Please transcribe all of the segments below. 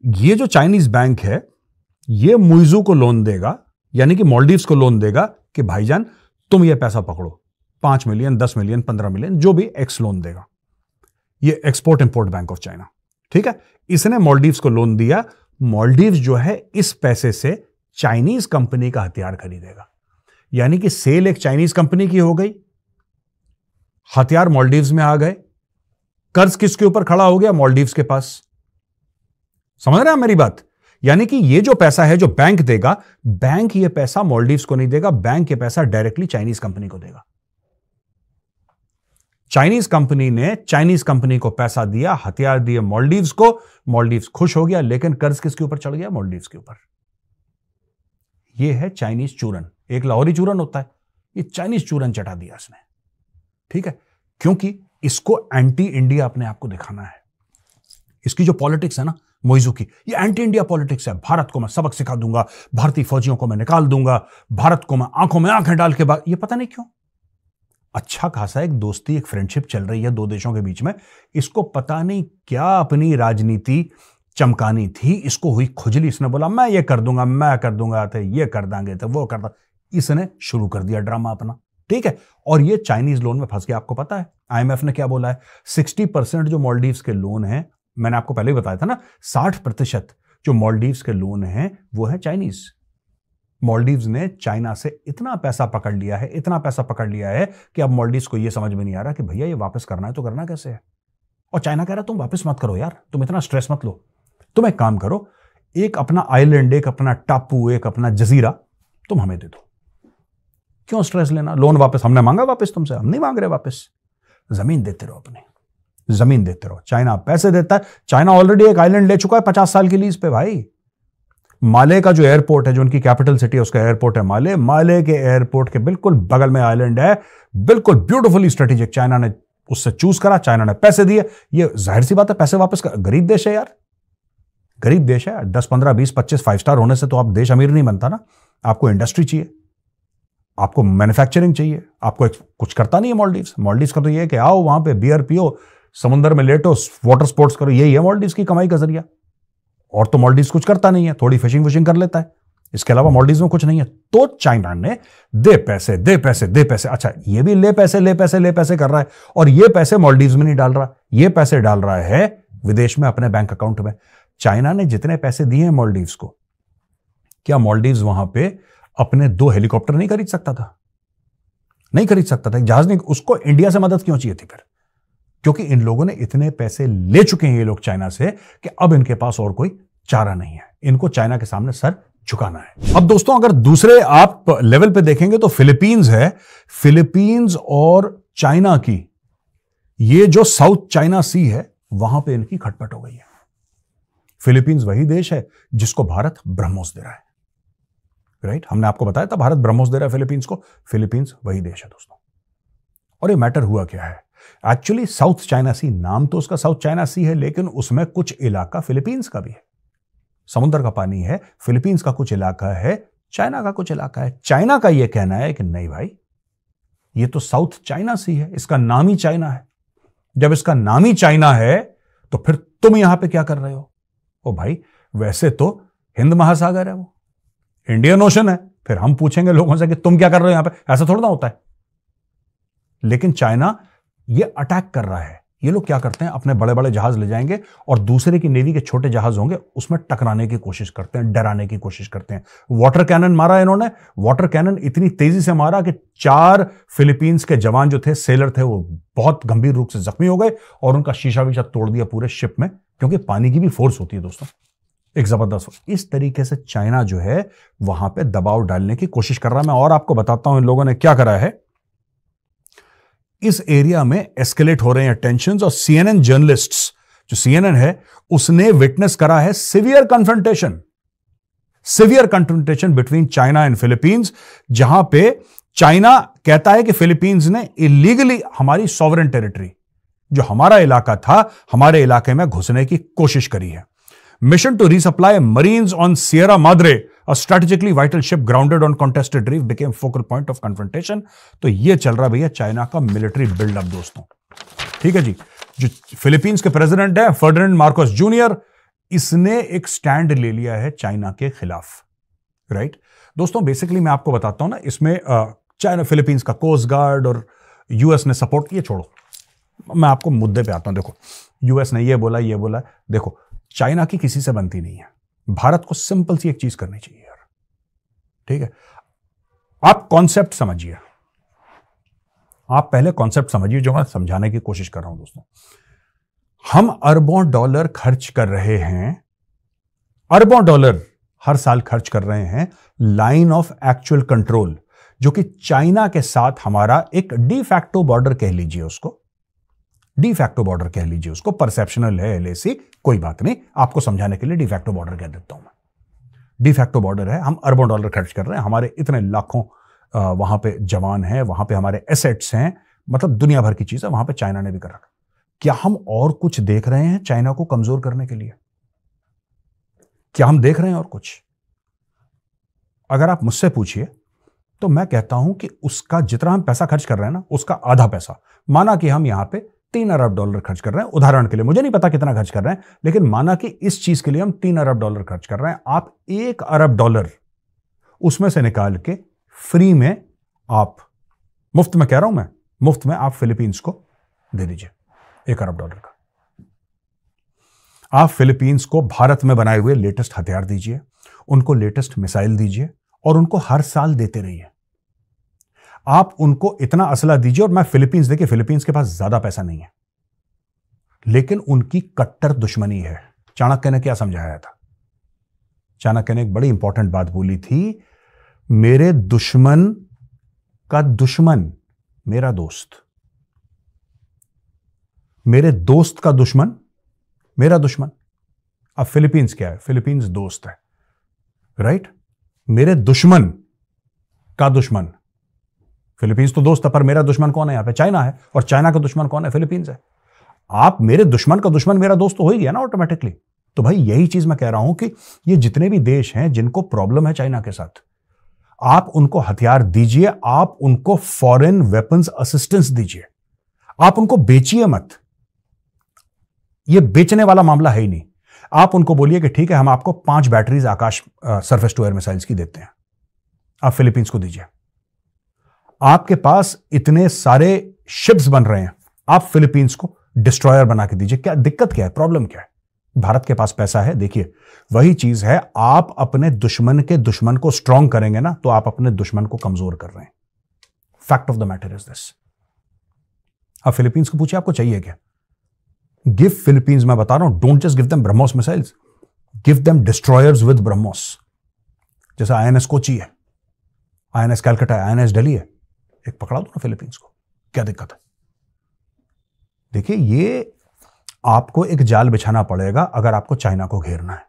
ये जो Chinese bank है ये मुइजू को लोन देगा, यानी कि मालदीव्स को लोन देगा कि भाईजान तुम ये पैसा पकड़ो, 5 मिलियन 10 मिलियन 15 मिलियन जो भी एक्स लोन देगा। ये export import bank of China, ठीक है। इसने मालदीव्स को लोन दिया। मालदीव्स जो है इस पैसे से चाइनीज कंपनी का हथियार खरीदेगा, यानी कि सेल एक चाइनीज कंपनी की हो गई, हथियार मालदीव्स में आ गए, कर्ज किसके ऊपर खड़ा हो गया? मालदीव्स के पास। समझ रहे हैं मेरी बात? यानी कि ये जो पैसा है जो बैंक देगा, बैंक ये पैसा मालदीव्स को नहीं देगा, बैंक ये पैसा डायरेक्टली चाइनीज कंपनी को देगा। चाइनीज कंपनी ने चाइनीज कंपनी को पैसा दिया, हथियार दिए मालदीव्स को, मालदीव्स खुश हो गया, लेकिन कर्ज किसके ऊपर चढ़ गया? मालदीव्स के ऊपर। यह है चाइनीज चूरन। एक लाहौरी चूरन होता है, ये चाइनीज चूरन चटा दिया इसने, ठीक है, क्योंकि इसको एंटी इंडिया अपने आप को दिखाना है। इसकी जो पॉलिटिक्स है ना मोइजू की, ये एंटी इंडिया पॉलिटिक्स है। भारत को मैं सबक सिखा दूंगा, भारतीय फौजियों को मैं निकाल दूंगा, भारत को मैं आंखों में आंखें डाल के ये पता नहीं क्यों। अच्छा खासा एक दोस्ती, एक फ्रेंडशिप चल रही है दो देशों के बीच में, इसको पता नहीं क्या अपनी राजनीति चमकानी थी, इसको हुई खुजली, इसने बोला मैं ये कर दूंगा, मैं कर दूंगा, तो ये कर देंगे, तो वो कर देंगे, इसने शुरू कर दिया ड्रामा अपना, ठीक है। और ये चाइनीज लोन में फंस गया। आपको पता है आईएमएफ ने क्या बोला है? 60% जो मालदीव्स के लोन हैं, मैंने आपको पहले ही बताया था ना, 60% जो मालदीव्स के लोन हैं वो है चाइनीज। मालदीव्स ने चाइना से इतना पैसा पकड़ लिया है, इतना पैसा पकड़ लिया है कि अब मालदीव्स को यह समझ में नहीं आ रहा कि भैया ये वापस करना है तो करना कैसे है। और चाइना कह रहा तुम वापस मत करो यार, तुम इतना स्ट्रेस मत लो, तुम एक काम करो, एक अपना आइलैंड, एक अपना टापू, एक अपना जजीरा तुम हमें दे दो, क्यों स्ट्रेस लेना? लोन वापस हमने मांगा, वापस तुमसे हम नहीं मांग रहे, वापस जमीन देते रहो, अपने जमीन देते रहो। चाइना पैसे देता है, चाइना ऑलरेडी एक आइलैंड ले चुका है 50 साल की लीज पे भाई। माले का जो एयरपोर्ट है, जो उनकी कैपिटल सिटी है, उसका एयरपोर्ट है माले, माले के एयरपोर्ट के बिल्कुल बगल में आइलैंड है, बिल्कुल ब्यूटीफुली स्ट्रेटेजिक। चाइना ने उससे चूज करा, चाइना ने पैसे दिए, ये जाहिर सी बात है पैसे वापस कर। गरीब देश है यार, गरीब देश है। 10 15 20 25 5 स्टार होने से तो आप देश अमीर नहीं बनता ना। आपको इंडस्ट्री चाहिए, आपको मैन्युफैक्चरिंग चाहिए, आपको कुछ करता नहीं है मालदीव्स। मालदीव्स का तो ये है कि आओ वहां पे बियर पियो, समुद्र में लेटो, वाटर स्पोर्ट्स करो, यही है मालदीव्स की कमाई का जरिया। और तो मालदीव्स कुछ करता नहीं है, थोड़ी फिशिंग विशिंग कर लेता है, इसके अलावा मालदीव्स में कुछ नहीं है। तो चाइना ने दे पैसे दे पैसे दे पैसे, अच्छा ये भी ले पैसे ले पैसे ले पैसे कर रहा है, और ये पैसे मालदीव्स में नहीं डाल रहा, ये पैसे डाल रहा है विदेश में अपने बैंक अकाउंट में। चाइना ने जितने पैसे दिए हैं मालदीव्स को, क्या मालदीव्स वहां पे अपने 2 हेलीकॉप्टर नहीं खरीद सकता था? नहीं खरीद सकता था, एक जहाज नहीं। उसको इंडिया से मदद क्यों चाहिए थी फिर? क्योंकि इन लोगों ने इतने पैसे ले चुके हैं ये लोग चाइना से कि अब इनके पास और कोई चारा नहीं है, इनको चाइना के सामने सर झुकाना है। अब दोस्तों अगर दूसरे आप लेवल पे देखेंगे तो फिलीपींस है। फिलीपींस और चाइना की ये जो साउथ चाइना सी है, वहां पे इनकी खटपट हो गई है। फिलीपींस वही देश है जिसको भारत ब्रह्मोस दे रहा है, राइट? हमने आपको बताया था भारत ब्रह्मोस दे रहा है फिलीपींस को। फिलीपींस वही देश है दोस्तों। और ये मैटर हुआ क्या है? एक्चुअली साउथ चाइना सी, नाम तो उसका साउथ चाइना सी है, लेकिन उसमें कुछ इलाका फिलीपींस का भी है, समुद्र का पानी है। फिलीपींस का कुछ इलाका है, चाइना का कुछ इलाका है। चाइना का यह कहना है कि नहीं भाई, ये तो साउथ चाइना सी है, इसका नाम ही चाइना है। जब इसका नाम ही चाइना है तो फिर तुम यहां पे क्या कर रहे हो? ओ भाई, वैसे तो हिंद महासागर है, वो इंडियन ओशन है। फिर हम पूछेंगे लोगों से कि तुम क्या कर रहे हो यहां पे, ऐसा थोड़ा ना होता है। लेकिन चाइना ये अटैक कर रहा है। ये लोग क्या करते हैं, अपने बड़े बड़े जहाज ले जाएंगे और दूसरे की नेवी के छोटे जहाज होंगे उसमें टकराने की कोशिश करते हैं, डराने की कोशिश करते हैं। वाटर कैनन मारा इन्होंने, वाटर कैनन इतनी तेजी से मारा कि 4 फिलीपींस के जवान जो थे, सेलर थे, वो बहुत गंभीर रूप से जख्मी हो गए और उनका शीशा वीशा तोड़ दिया पूरे शिप में, क्योंकि पानी की भी फोर्स होती है दोस्तों, एक जबरदस्त। इस तरीके से चाइना जो है वहां पे दबाव डालने की कोशिश कर रहा है। मैं और आपको बताता हूं इन लोगों ने क्या करा है। इस एरिया में एस्केलेट हो रहे हैं टेंशंस, और सीएनएन जर्नलिस्ट्स, जो सीएनएन है, उसने विटनेस करा है severe confrontation between China and Philippines, जहां पे चाइना कहता है कि फिलीपींस ने इलीगली हमारी सॉवरेन टेरिटरी, जो हमारा इलाका था, हमारे इलाके में घुसने की कोशिश करी है। Mission to resupply Marines on Sierra Madre, a strategically vital ship grounded on contested reef, became focal point of confrontation। तो ये चल रहा भैया चाइना का मिलिट्री बिल्डअप दोस्तों, ठीक है जी। जो फिलीपींस के प्रेसिडेंट है फर्डिनेंड मार्कोस जूनियर, इसने एक स्टैंड ले लिया है चाइना के खिलाफ, राइट। दोस्तों बेसिकली मैं आपको बताता हूं ना, इसमें चाइना फिलीपींस का कोस्ट गार्ड और यूएस ने सपोर्ट, ये छोड़ो, मैं आपको मुद्दे पे आता हूं। देखो यूएस ने ये बोला, देखो चाइना की किसी से बनती नहीं है। भारत को सिंपल सी एक चीज करनी चाहिए यार, ठीक है। आप कॉन्सेप्ट समझिए, आप पहले कॉन्सेप्ट समझिए जो मैं समझाने की कोशिश कर रहा हूं। दोस्तों हम अरबों डॉलर खर्च कर रहे हैं, अरबों डॉलर हर साल खर्च कर रहे हैं लाइन ऑफ एक्चुअल कंट्रोल, जो कि चाइना के साथ हमारा एक डी फैक्टो बॉर्डर कह लीजिए उसको, डी फैक्टो बॉर्डर कह लीजिए उसको, परसेप्शनल है एलएसी, कोई बात नहीं, आपको समझाने के लिए डी फैक्टो बॉर्डर कह देता हूं मैं। डी फैक्टो बॉर्डर है, हम अरबों डॉलर खर्च कर रहे हैं, हमारे इतने लाखों वहां पे जवान हैं, वहां पे हमारे एसेट्स हैं, मतलब दुनिया भर की चीजें वहां पे चाइना ने भी कर रखा। क्या हम और कुछ देख रहे हैं चाइना को कमजोर करने के लिए? क्या हम देख रहे हैं और कुछ? अगर आप मुझसे पूछिए तो मैं कहता हूं कि उसका जितना हम पैसा खर्च कर रहे हैं ना, उसका आधा पैसा, माना कि हम यहां पे 3 अरब डॉलर खर्च कर रहे हैं, उदाहरण के लिए, मुझे नहीं पता कितना खर्च कर रहे हैं, लेकिन माना कि इस चीज के लिए हम 3 अरब डॉलर खर्च कर रहे हैं, आप 1 अरब डॉलर उसमें से निकाल के फ्री में, आप मुफ्त में कह रहा हूं मैं, मुफ्त में आप फिलीपींस को दे दीजिए 1 अरब डॉलर का। आप फिलीपींस को भारत में बनाए हुए लेटेस्ट हथियार दीजिए, उनको लेटेस्ट मिसाइल दीजिए और उनको हर साल देते रहिए। आप उनको इतना असला दीजिए, और मैं फिलीपींस, देखिए फिलीपींस के पास ज्यादा पैसा नहीं है, लेकिन उनकी कट्टर दुश्मनी है। चाणक्य ने क्या समझाया था? चाणक्य ने एक बड़ी इंपॉर्टेंट बात बोली थी, मेरे दुश्मन का दुश्मन मेरा दोस्त, मेरे दोस्त का दुश्मन मेरा दुश्मन। अब फिलीपींस क्या है? फिलीपींस दोस्त है, राइट। मेरे दुश्मन का दुश्मन, फिलीपींस तो दोस्त है, पर मेरा दुश्मन कौन है यहां पे? चाइना है, और चाइना का दुश्मन कौन है? फिलीपींस है। आप मेरे दुश्मन का दुश्मन मेरा दोस्त तो हो ही गया ना ऑटोमेटिकली। तो भाई यही चीज मैं कह रहा हूं कि ये जितने भी देश हैं जिनको प्रॉब्लम है चाइना के साथ, आप उनको हथियार दीजिए, आप उनको फॉरेन वेपन्स असिस्टेंस दीजिए, आप उनको बेचिए मत। ये बेचने वाला मामला है ही नहीं। आप उनको बोलिए कि ठीक है, हम आपको 5 batteries Akash surface to air missiles की देते हैं, आप फिलीपींस को दीजिए। आपके पास इतने सारे शिप्स बन रहे हैं, आप फिलीपींस को डिस्ट्रॉयर बना के दीजिए। क्या दिक्कत क्या है? प्रॉब्लम क्या है? भारत के पास पैसा है। देखिए वही चीज है, आप अपने दुश्मन के दुश्मन को स्ट्रांग करेंगे ना, तो आप अपने दुश्मन को कमजोर कर रहे हैं। Fact of the matter is this. आप फिलीपींस को पूछिए आपको चाहिए क्या? गिव फिलीपींस, मैं बता रहा हूं, don't just give them BrahMos missiles, give them destroyers with BrahMos. जैसा आईएनएस कोची है, आईएनएस कैलकाटा है, आईएनएस दिल्ली है, एक पकड़ा दो ना फिलीपींस को, क्या दिक्कत है? देखिए ये आपको एक जाल बिछाना पड़ेगा अगर आपको चाइना को घेरना है।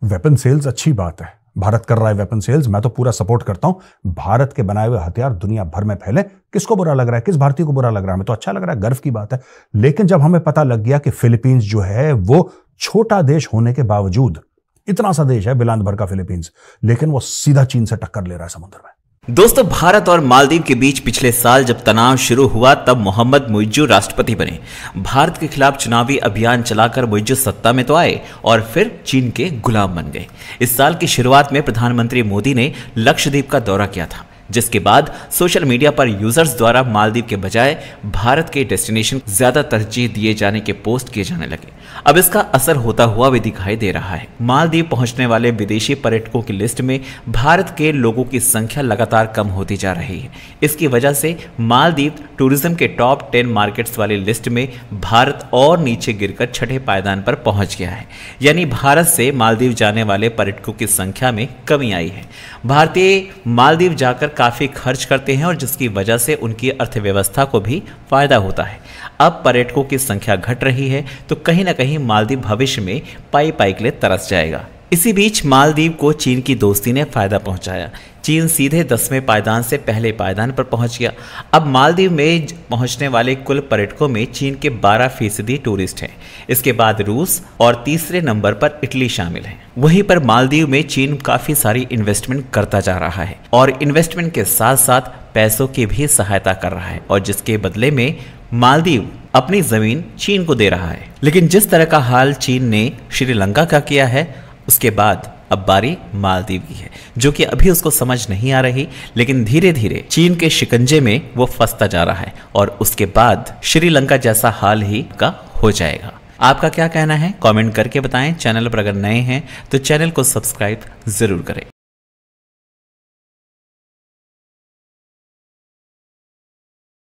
वेपन सेल्स अच्छी बात है, भारत कर रहा है वेपन सेल्स, मैं तो पूरा सपोर्ट करता हूं। भारत के बनाए हुए हथियार दुनिया भर में फैले, किसको बुरा लग रहा है? किस भारतीय को बुरा लग रहा है? हमें तो अच्छा लग रहा है, गर्व की बात है। लेकिन जब हमें पता लग गया कि फिलीपींस जो है वो छोटा देश होने के बावजूद, इतना सा देश है बिलांद भर का फिलीपींस, लेकिन वो सीधा चीन से टक्कर ले रहा है समुद्र में। दोस्तों, भारत और मालदीव के बीच पिछले साल जब तनाव शुरू हुआ तब मोहम्मद मुइज्जू राष्ट्रपति बने। भारत के खिलाफ चुनावी अभियान चलाकर मुइज्जू सत्ता में तो आए और फिर चीन के गुलाम बन गए। इस साल की शुरुआत में प्रधानमंत्री मोदी ने लक्षद्वीप का दौरा किया था, जिसके बाद सोशल मीडिया पर यूजर्स द्वारा मालदीव के बजाय भारत के डेस्टिनेशन ज्यादा तरजीह दिए जाने के पोस्ट किए जाने लगे। अब इसका असर होता हुआ भी दिखाई दे रहा है। मालदीव पहुंचने वाले विदेशी पर्यटकों की लिस्ट में भारत के लोगों की संख्या लगातार कम होती जा रही है। इसकी वजह से मालदीव टूरिज्म के टॉप 10 मार्केट्स वाली लिस्ट में भारत और नीचे गिरकर छठे पायदान पर पहुंच गया है। यानी भारत से मालदीव जाने वाले पर्यटकों की संख्या में कमी आई है। भारतीय मालदीव जाकर काफी खर्च करते हैं और जिसकी वजह से उनकी अर्थव्यवस्था को भी फायदा होता है। अब पर्यटकों की संख्या घट रही है तो कहीं ना कहीं मालदीव भविष्य में पाई के लिए तरस जाएगा। इसी बीच मालदीव को चीन की दोस्ती ने फायदा पहुंचाया। चीन सीधे 10वें पायदान से पहले पायदान पर पहुंच गया। अब मालदीव में पहुंचने वाले कुल पर्यटकों में चीन के 12% टूरिस्ट हैं। इसके बाद रूस और तीसरे नंबर पर इटली शामिल है। वहीं पर मालदीव में चीन काफी सारी इन्वेस्टमेंट करता जा रहा है और इन्वेस्टमेंट के साथ साथ पैसों की भी सहायता कर रहा है, और जिसके बदले में मालदीव अपनी जमीन चीन को दे रहा है। लेकिन जिस तरह का हाल चीन ने श्रीलंका का किया है, उसके बाद अब बारी मालदीव की है, जो कि अभी उसको समझ नहीं आ रही, लेकिन धीरे धीरे चीन के शिकंजे में वो फंसता जा रहा है और उसके बाद श्रीलंका जैसा हाल ही का हो जाएगा। आपका क्या कहना है कमेंट करके बताएं। चैनल पर अगर नए हैं तो चैनल को सब्सक्राइब जरूर करें।